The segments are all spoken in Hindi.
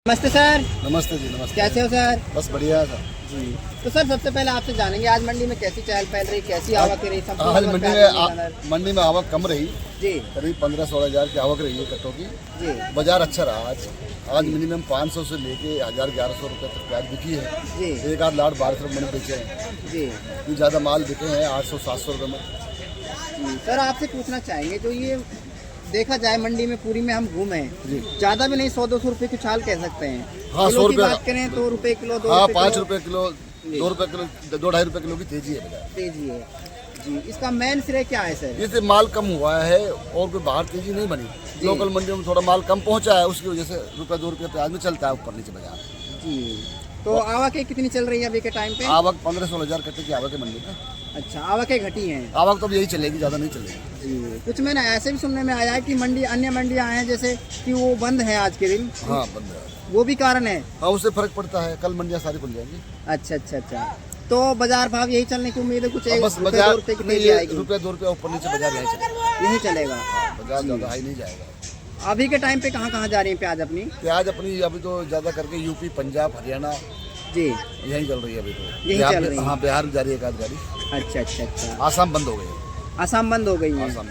नमस्ते सर। नमस्ते जी। नमस्ते। कैसे हो सर? बस बढ़िया सर जी। तो सर सबसे पहले आपसे जानेंगे आज मंडी में कैसी चहल पहल रही, कैसी आवक रही? आज मंडी में आवक कम रही जी। करीब 15-16 हज़ार की आवक रही है कट्टों की। जी। बाजार अच्छा रहा आज मिनिमम 500 से लेके 1000-1100 रुपये तक प्याज बिकी है जी। एक आध लाट 12 रुपये मैंने बेचे हैं जी। ज़्यादा माल बिके हैं 800-700 रुपये में जी। सर आपसे पूछना चाहेंगे जो ये देखा जाए मंडी में पूरी में हम घूमे जी, ज्यादा भी नहीं 100-200 रुपए की चाल कह सकते हैं। हाँ, किलो 100 की रुपये बात करें तो रुपए किलो, 2 हाँ, रुपए 5 किलो रुपये किलो, 2 रुपये किलो, 2-2.5 रुपये किलो की तेजी है बाजार। तेजी है जी। इसका मेन श्रेय क्या है सर? जैसे माल कम हुआ है और कोई बाहर तेजी नहीं बनी, लोकल मंडियों में थोड़ा माल कम पहुंचा है, उसकी वजह से ₹1-2 प्याज में चलता है ऊपर नीचे बाजार। जी। तो आवकें कितनी चल रही है अभी के टाइम पे? आवक 15-16 हज़ार कट्टे की आवक है मंडी में। अच्छा, आवकें घटी हैं। आवक तो अब यही चलेगी, ज़्यादा नहीं चलेगी। जी। कुछ मैंने ऐसे भी सुनने में आया है कि मंडी अन्य मंडियां हैं जैसे कि वो बंद है आज के दिन। हाँ, बंद है। वो भी कारण है? हाँ, उससे फर्क पड़ता है, कल मंडियाँ सारी खुल जाएंगी। अच्छा अच्छा अच्छा। तो बाजार भाव यही चलने की उम्मीद है? कुछ एक बस रुपए, बाजार 2 रुपए की नहीं, तेजी ये आएगी? ₹1-2 ऊपर नीचे बाजार यही चलेगा। यही चलेगा। बाजार ज़्यादा हाई नहीं जाएगा। अभी के टाइम पे कहाँ कहाँ जा रही है प्याज अपनी? प्याज अपनी अभी तो ज़्यादा करके यूपी, पंजाब, हरियाणा जी। यही चल रही है अभी तो। यही बिहार चल में- रही है। हाँ, बिहार में जा रही है एक आध गाड़ी। अच्छा अच्छा अच्छा। आसाम बंद हो गई है। आसाम बंद हो गई है। आसाम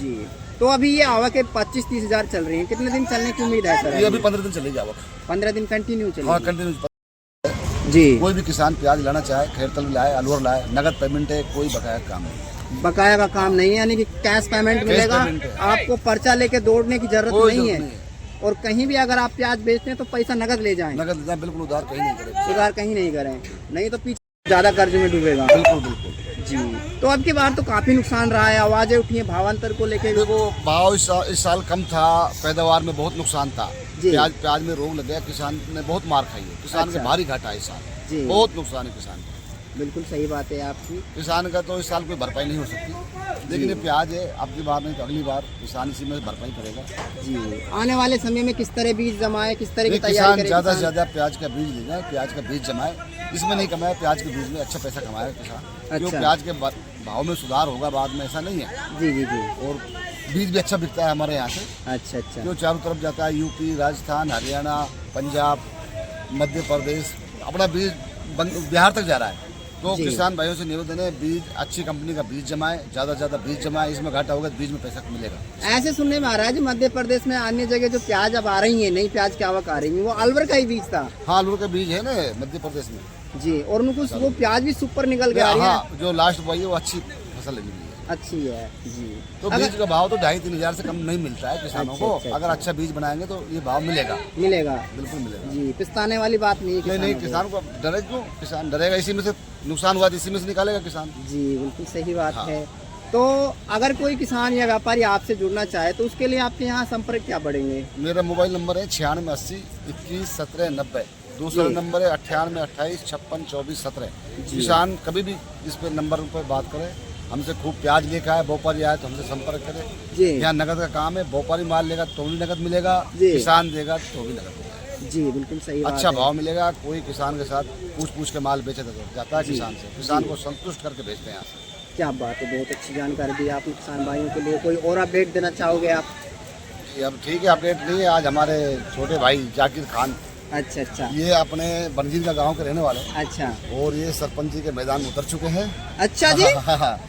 जी। तो अभी ये आवक 25-30 हज़ार चल रही है, कितने दिन चलने की उम्मीद है सर? ये अभी 15 दिन चलेगी आवक। 15 दिन कंटिन्यू हाँ, चलेगी? कंटिन्यू। जी। कोई भी किसान प्याज लाना चाहे, खैरतल लाए, अलवर लाए, नगद पेमेंट है, कोई बकाया काम नहीं। बकाया का काम नहीं है, यानी कि कैश पेमेंट मिलेगा। पेमेंट है। आपको पर्चा लेके दौड़ने की जरूरत कोई नहीं जरूरत है। नहीं है। और कहीं भी अगर आप प्याज बेचते हैं तो पैसा नगद ले जाएं। नगद लेना, बिल्कुल उधार कहीं नहीं करेगा। उधार कहीं नहीं करें, नहीं तो पीछे ज्यादा कर्ज में डूबेगा। बिल्कुल बिल्कुल जी। तो अब की बार तो काफी नुकसान रहा है, आवाजें उठी हैं भावांतर को लेके। देखो, भाव इस साल कम था, पैदावार में बहुत नुकसान था। जी। प्याज में रोग लग गया, किसान ने बहुत मार खाई है। किसान अच्छा। के भारी घाटा है इस साल, जी। बहुत नुकसान है किसान का। बिल्कुल सही बात है आपकी। किसान का तो इस साल कोई भरपाई नहीं हो सकती, लेकिन ये प्याज है, अब की बार नहीं तो अगली बार किसान इसी में भरपाई करेगा। जी। आने वाले समय में किस तरह बीज जमाए, किस तरह की ये तैयारी किसान करे? ज़्यादा से ज़्यादा प्याज का बीज ले जाए, प्याज का बीज जमाए। इसमें नहीं कमाए, प्याज के बीज में अच्छा पैसा कमाए किसान। क्यों? अच्छा। प्याज के भाव में सुधार होगा बाद में, ऐसा नहीं है। जी जी जी। और बीज भी अच्छा बिकता है हमारे यहाँ से, अच्छा अच्छा। जो चारों तरफ जाता है, यूपी, राजस्थान, हरियाणा, पंजाब, मध्य प्रदेश, अपना बीज बिहार तक जा रहा है। तो जी। किसान भाइयों से निवेदन है, बीज अच्छी कंपनी का बीज जमाए, ज़्यादा से ज़्यादा बीज जमाए। इसमें घाटा होगा तो बीज में पैसा मिलेगा। ऐसे सुनने में आ रहा है जो मध्य प्रदेश में अन्य जगह जो प्याज अब आ रही है, नई प्याज की आवक आ रही है, वो अलवर का ही बीज था। हाँ, आलू का बीज है ना मध्य प्रदेश में। जी। और उनको वो प्याज भी सुपर निकल के आ रही है। हाँ, जो लास्ट बोई है वो अच्छी फसल मिली है। अच्छी है जी। तो बीज का भाव तो 2,500-3 हज़ार से कम नहीं मिलता है किसानों अच्छा, को। अच्छा, अगर अच्छा बीज बनाएंगे तो ये भाव मिलेगा, मिलेगा। बिल्कुल मिलेगा। जी। पिछताने वाली बात नहीं है नहीं, किसानों को। किसान को डरे क्यों? किसान डरेगा, इसी में से नुकसान हुआ तो इसी में से निकालेगा किसान। जी बिल्कुल सही बात हाँ। है। तो अगर कोई किसान या व्यापारी आपसे जुड़ना चाहे तो उसके लिए आपके यहाँ संपर्क क्या बढ़ेंगे? मेरा मोबाइल नंबर है 9680 21 17 90। दूसरा जी। नंबर है 98 28 56 24 17। किसान कभी भी इस पे नंबर पर बात करें, हमसे खूब प्याज लेकर आए, व्यापारी आए तो हमसे संपर्क करें। जी। यहाँ नगद का काम है, व्यापारी माल लेगा तो भी नगद मिलेगा, जी। किसान देगा तो भी नगद मिलेगा। जी बिल्कुल सही बात अच्छा है। भाव मिलेगा। कोई किसान के साथ पूछ के माल बेचा जाता है किसान से, किसान जी। को संतुष्ट करके भेजते हैं यहाँ से। क्या बात है, बहुत अच्छी जानकारी दी आपने किसान भाइयों के लिए। कोई और अपडेट देना चाहोगे आप? ये अब ठीक है, अपडेट नहीं है। आज हमारे छोटे भाई जाकिर खान, अच्छा अच्छा ये अपने बंजीर का गांव के रहने वाले हैं अच्छा और ये सरपंच जी के मैदान में उतर चुके हैं। अच्छा जी।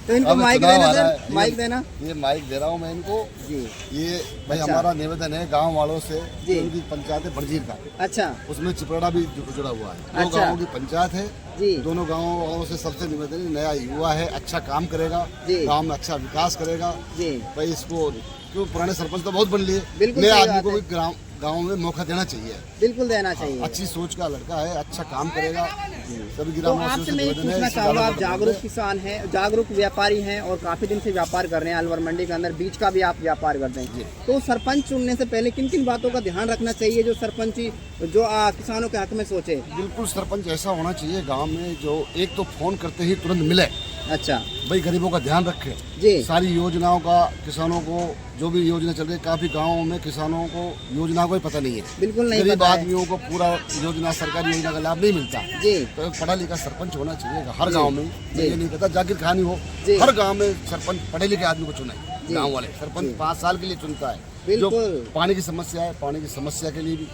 तो इनको अब माइक चुनाव देना आ रहा सर, है। माइक देना। ये माइक दे रहा हूँ मैं इनको। जी। ये भाई अच्छा। हमारा निवेदन है गांव वालों से, जी। उनकी पंचायत है बंजीर का, अच्छा उसमें चिपड़ा भी जुड़ा हुआ है। 2 अच्छा। गाँवों की पंचायत है। जी। दोनों गाँवों वालों से सबसे निवेदन है, नया युवा है, अच्छा काम करेगा, जी। गाँव में अच्छा विकास करेगा। जी भाई इसको, क्यों, पुराने सरपंच तो बहुत बन लिए, बिल्कुल नए सही आदमी बात को है। भी गाँव में मौका देना चाहिए। बिल्कुल देना चाहिए। अच्छी सोच का लड़का है, अच्छा काम करेगा। सभी तो ग्रामवासियों आपसे से मैं ये निवेदन है, पूछना इससे चाहूँगा, ज़्यादा आप से ज़्यादा जागरूक किसान हैं, जागरूक व्यापारी हैं और काफ़ी दिन से व्यापार कर रहे हैं अलवर मंडी के अंदर, बीज का भी आप व्यापार करते हैं। जी। तो सरपंच चुनने से पहले किन किन बातों का ध्यान रखना चाहिए जो सरपंच जो किसानों के हक में सोचे? बिल्कुल, सरपंच ऐसा होना चाहिए गांव में जो एक तो फोन करते ही तुरंत मिले, अच्छा भाई गरीबों का ध्यान रखे। जी। सारी योजनाओं का किसानों को, जो भी योजना चल रही है, काफ़ी गाँवों में किसानों को योजना को ही पता नहीं है। बिल्कुल नहीं गरीब पता है। आदमियों को पूरा योजना, सरकारी योजना का लाभ नहीं मिलता। जी। तो एक पढ़ा लिखा सरपंच होना चाहिए हर जी। गांव में। मैं जी। ये नहीं कहता जाकिर खान ही हो, जी। हर गांव में सरपंच पढ़े लिखे आदमी को चुने। जी। गांव वाले सरपंच जी। 5 साल के लिए चुनता है। बिल्कुल। जो पानी की समस्या है, पानी की समस्या के लिए भी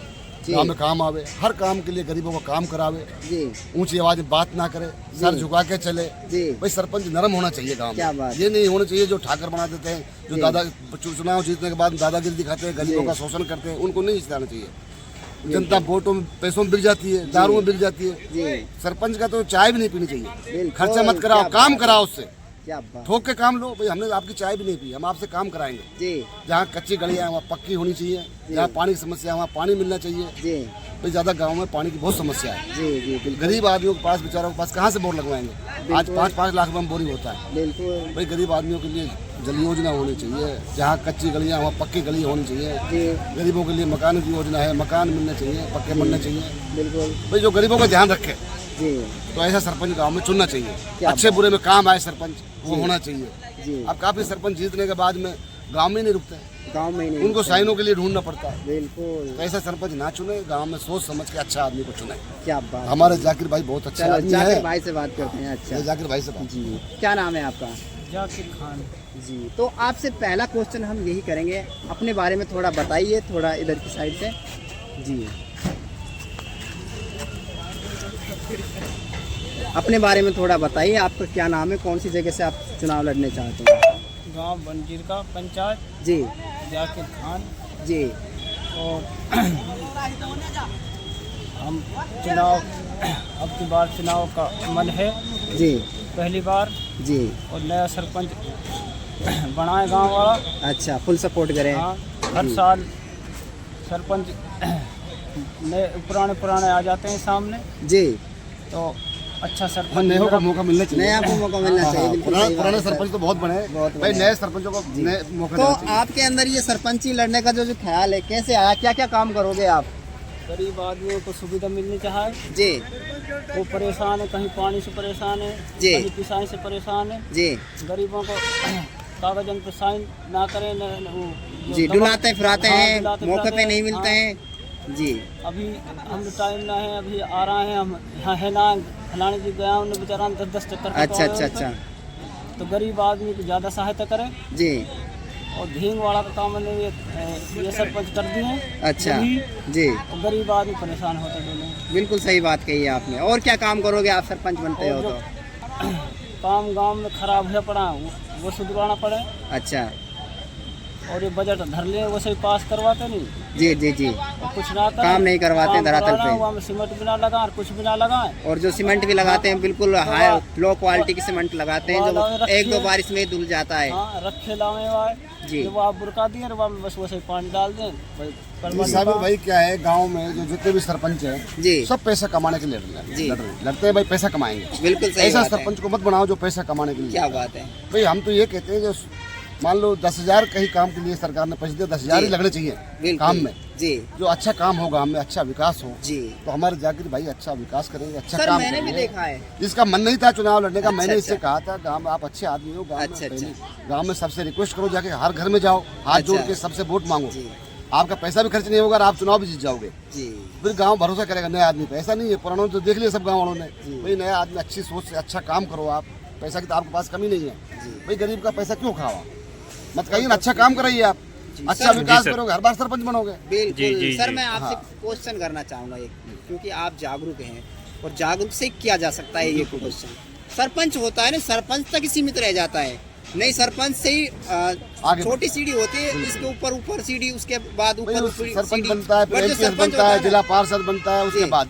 जी। गाँव में काम आवे, हर काम के लिए गरीबों को काम करावे, जी ऊंची आवाज में बात ना करे, सर झुका के चले। जी भाई सरपंच नरम होना चाहिए गांव क्या में, बात। ये नहीं होना चाहिए जो ठाकर बना देते हैं, जो जी। दादा चुनाव जीतने के बाद दादागिरी दिखाते हैं, गरीबों जी। का शोषण करते हैं, उनको नहीं जिताना चाहिए। जनता वोटों में पैसों में बिक जाती है, दारू में बिक जाती है। जी सरपंच का तो चाय भी नहीं पीनी चाहिए, बिल्कुल, खर्चा मत कराओ, क्या काम बात है। कराओ उससे, क्या बात। ठोक के काम लो। भाई हमने आपकी चाय भी नहीं पी, हम आपसे काम कराएंगे। जी जहाँ कच्ची गलियाँ वहाँ पक्की होनी चाहिए, जहाँ पानी की समस्या है वहाँ पानी मिलना चाहिए। जी भाई ज़्यादा गांव में पानी की बहुत समस्या है। जी जी बिल्कुल गरीब आदमियों के पास, बेचारों के पास कहाँ से बोर लगवाएंगे? आज 5-5 लाख रुपये में बोरिंग होता है। बिल्कुल। भाई गरीब आदमियों के लिए जल योजना होनी चाहिए, जहाँ कच्ची गलियाँ वहाँ पक्की गली होनी चाहिए। जी गरीबों के लिए मकान की योजना है, मकान मिलने चाहिए, पक्के बनने चाहिए। बिल्कुल। भाई जो गरीबों का ध्यान रखे, जी तो ऐसा सरपंच गांव में चुनना चाहिए। क्या अच्छे बुरे में काम आए सरपंच, वो जी। होना चाहिए। जी अब काफ़ी सरपंच जीतने के बाद में गांव में नहीं रुकते, गांव में नहीं उनको साइनों के लिए ढूंढना पड़ता है। बिल्कुल। तो ऐसा सरपंच ना चुने, गांव में सोच समझ के अच्छा आदमी को चुने। क्या बात। हमारे जाकिर भाई बहुत अच्छे चलो आदमी जाकिर है। भाई से बात करते हैं। अच्छा जाकिर भाई से बात। जी क्या नाम है आपका? जाकिर खान। जी तो आपसे पहला क्वेश्चन हम यही करेंगे, अपने बारे में थोड़ा बताइए, थोड़ा इधर की साइड से। जी अपने बारे में थोड़ा बताइए, आपका क्या नाम है, कौन सी जगह से आप चुनाव लड़ने चाहते हैं? गांव बनजीर का पंचायत, जी जाकिर खान। जी और हम चुनाव, अब की बार चुनाव का मन है, जी पहली बार, जी और नया सरपंच बनाए गांव वाला। अच्छा फुल सपोर्ट करें। हाँ हर जी। साल सरपंच नए पुराने आ जाते हैं सामने, जी तो अच्छा हाँ, सरपंच नए का मौका मिलना चाहिए। नया को मौका मिलना चाहिए। बिल्कुल सही पुराने बात है। सरपंच तो बहुत बने हैं, बहुत भाई बने। नए सरपंचों को नए मौका तो देना चाहिए। आपके अंदर ये सरपंची लड़ने का जो ख्याल है कैसे आया, क्या क्या काम करोगे आप? गरीब आदमियों को सुविधा मिलनी चाहिए। जी वो परेशान है, कहीं पानी से परेशान है, जी। कहीं पिसाई से परेशान है। जी गरीबों को कागजन पर साइन ना करें, जी डुलाते फिराते हाँ, हैं, डुलाते मौके फिराते पे नहीं हैं। मिलते हाँ। हैं। जी अभी हम टाइम ना है, अभी आ रहे हैं हम यहाँ है ना, फलाने जी गया उन्हें बेचारा 10 चक्कर अच्छा कटवाए अच्छा उनका। अच्छा। तो गरीब आदमी की ज़्यादा सहायता करें। जी और धींग वाला का काम ने ये सरपंच कर दिए। अच्छा वही, जी और गरीब आदमी परेशान होते दोनों। बिल्कुल सही बात कही है आपने। और क्या काम करोगे आप सरपंच बनते हो और जो तो? काम गांव में खराब हुआ पड़ा वो सुधरवाना पड़े। अच्छा और ये बजट धर ले वो सही पास करवाते नहीं, जी जी जी और कुछ ना करें, काम नहीं करवाते काम धरातल कराना, पे। वहाँ में सीमेंट भी ना लगाएं और कुछ भी ना लगाएं। और जो सीमेंट भी लगाते हैं बिल्कुल हाई लो क्वालिटी की सीमेंट लगाते हैं, जो रखिए। एक दो बारिश में ही धुल जाता है। हाँ रखे लावे वाए जी। जब आप बुरका दिए वहाँ में बस वैसे ही पानी डाल दें। ये साबिर भाई क्या है, गांव में जो जितने भी सरपंच हैं जी सब पैसा कमाने के लिए जी। लड़ते हैं। भाई पैसा कमाएंगे, बिल्कुल सही ऐसा बात है। सरपंच को मत बनाओ जो पैसा कमाने के लिए। क्या बात है। भाई हम तो ये कहते हैं जो मान लो 10,000 कहीं काम के लिए सरकार ने पैसे दिए, 10,000 ही जी। लगने चाहिए बिल्कुल काम में। जी जो अच्छा काम हो गाँव में, अच्छा विकास हो, जी। तो हमारे जाकिर भाई अच्छा विकास करेंगे, अच्छा सर काम मैंने भी करेंगे। देखा है। जिसका मन नहीं था चुनाव लड़ने का, अच्छा, मैंने इससे अच्छा। कहा था गांव में आप अच्छे आदमी हो, गांव में अच्छा, पहले गांव में सबसे रिक्वेस्ट करो, जाके हर घर में जाओ, हाथ अच्छा। जोड़ के सबसे वोट मांगो। जी आपका पैसा भी खर्च नहीं होगा और आप चुनाव भी जीत जाओगे। जी फिर गांव भरोसा करेगा नए आदमी पे। ऐसा नहीं है, पुरानों तो देख लिया सब गांव वालों ने। जी। भाई नया आदमी अच्छी सोच से अच्छा काम करो, आप पैसा की तो आपके पास कमी नहीं है। जी। भाई गरीब का पैसा क्यों खावा, मत कहिए ना, अच्छा काम कराइए आप, अच्छा सर। विकास करोगे, हर बार सरपंच बनोगे। बिल्कुल सर मैं आपसे हाँ। क्वेश्चन करना चाहूँगा एक, क्योंकि आप जागरूक हैं और जागरूक से किया जा सकता है ये क्वेश्चन। सरपंच होता है ना, सरपंच तक ही सीमित रह जाता है, नहीं सरपंच से ही आगे छोटी सीढ़ी होती है, इसके ऊपर सीढ़ी, उसके बाद भाई ऊपर सरपंच सीढ़ी। बनता है, बट फिर जो एमपी सरपंच बनता होता है, ना, जिला पार्षद बनता है, उसके जी। बाद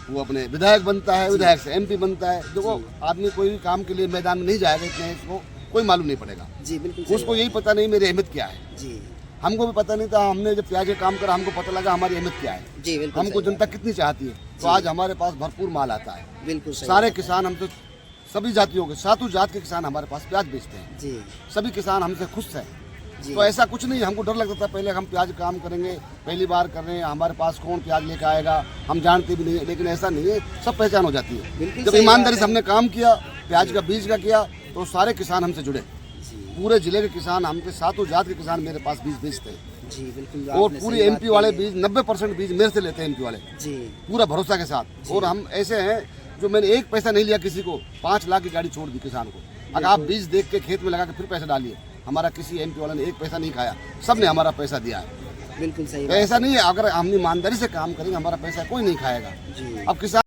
वो अपने विधायक बनता है, विधायक से एमपी बनता है। देखो आदमी कोई भी काम के लिए मैदान में नहीं जाएगा, इतने इसको कोई मालूम नहीं पड़ेगा। जी बिल्कुल सही उसको यही पता नहीं मेरी अहमियत क्या है। बात। जी हमको भी पता नहीं था, हमने जब प्याज का काम करा हमको पता लगा हमारी अहमियत क्या है, जी बिल्कुल हमको सही जनता कितनी चाहती है। तो आज हमारे पास भरपूर माल आता है, बात। बिल्कुल सही सारे बात। किसान, हम तो सभी जातियों के, सातों जात के किसान हमारे पास प्याज बेचते हैं, जी सभी किसान हमसे खुश हैं। जी तो ऐसा कुछ नहीं, हमको डर लगता था पहले हम प्याज काम करेंगे, पहली बार कर रहे हैं, हमारे पास कौन प्याज लेकर आएगा, हम जानते भी नहीं है। लेकिन ऐसा नहीं है, सब पहचान हो जाती है। बिल्कुल जब सही ईमानदारी बात से है। हमने काम किया, प्याज का बीज का किया, तो सारे किसान हमसे जुड़े। जी पूरे जिले के किसान, हमके सातों जात के किसान मेरे पास बीज बेचते हैं। जी बिल्कुल और आपने पूरी सही बात एमपी वाले कही है। बीज 90% बीज मेरे से लेते हैं, एमपी वाले जी पूरा भरोसा के साथ। और हम ऐसे हैं जो मैंने एक पैसा नहीं लिया किसी को, 5 लाख की गाड़ी छोड़ दी किसान को। अगर आप बीज देख के खेत में लगा के फिर पैसा डालिए, हमारा किसी एमपी वाले ने एक पैसा नहीं खाया, सब ने हमारा पैसा दिया है। बिल्कुल सही तो बात ऐसा नहीं है, अगर हम ईमानदारी से काम करेंगे हमारा पैसा कोई नहीं खाएगा। जी। अब किसान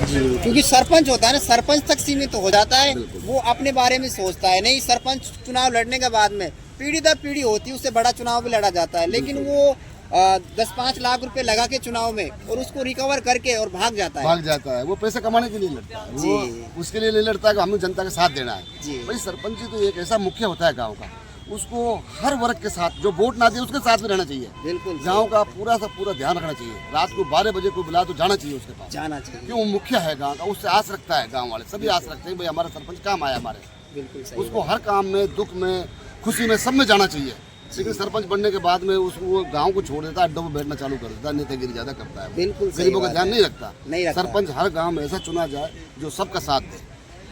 जी, क्योंकि सरपंच होता है ना, सरपंच तक सीमित हो जाता है, वो अपने बारे में सोचता है। नहीं, सरपंच चुनाव लड़ने के बाद में पीढ़ी दर पीढ़ी होती है, उससे बड़ा चुनाव भी लड़ा जाता है, लेकिन वो 10-5 लाख रुपए लगा के चुनाव में और उसको रिकवर करके और भाग जाता है। भाग जाता है, वो पैसे कमाने के लिए लड़ता है, वो जी। उसके लिए नहीं लड़ता है कि हमें जनता का साथ देना है। जी। भाई सरपंच जी तो एक ऐसा मुखिया होता है गांव का, उसको हर वर्ग के साथ, जो वोट ना दे उसके साथ में रहना चाहिए। बिल्कुल गांव का पूरा सा पूरा ध्यान रखना चाहिए। रात को 12 बजे कोई बुला तो जाना चाहिए उसके पास, जाना चाहिए। क्यों? वो मुखिया है गांव का, उससे आस रखता है। गांव वाले सभी आस रखते हैं भाई हमारा सरपंच काम आया हमारे, बिल्कुल सही उसको हर काम में, दुख में, खुशी में, सब में जाना चाहिए। लेकिन सरपंच बनने के बाद में उसको वो गांव को छोड़ देता है, अड्डों में बैठना चालू कर देता है, नेतागिरी ज्यादा करता है, बिल्कुल सही गरीबों का बात ध्यान है। नहीं रखता। नहीं रखता। सरपंच हर गांव में ऐसा चुना जाए जो सबका साथ दे।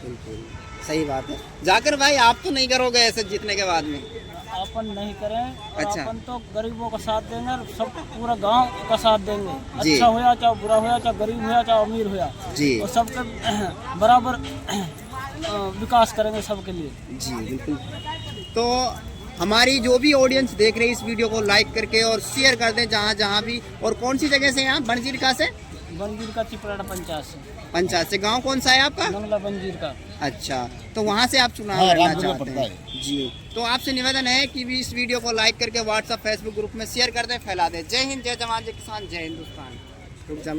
बिल्कुल सही बात है। जाकर भाई आप तो नहीं करोगे ऐसे जीतने के बाद में? अपन नहीं करें, और अच्छा। अपन तो गरीबों का साथ देंगे और सब पूरा गांव का साथ देंगे। जी। अच्छा होया चाहे बुरा होया, चाहे गरीब होया चाहे अमीर होया, जी। और सबके बराबर विकास करेंगे सबके लिए। जी बिल्कुल। तो हमारी जो भी ऑडियंस देख रही है इस वीडियो को लाइक करके और शेयर कर दें जहाँ जहाँ भी। और कौन सी जगह से हैं आप? बनजीर का से? बनजीर का चिपराड़ा पंचायत से, पंचायत से। गांव कौन सा है आपका? नंगला बनजीर का। अच्छा, तो वहाँ से आप चुनाव हाँ, लड़ना रामपुर में चाहते पड़ता हैं? जी। तो आपसे निवेदन है कि भी इस वीडियो को लाइक करके व्हाट्सएप फेसबुक ग्रुप में शेयर कर दें, फैला दें। जय हिंद, जय जवान, जय किसान, जय हिंदुस्तान। रुक जा।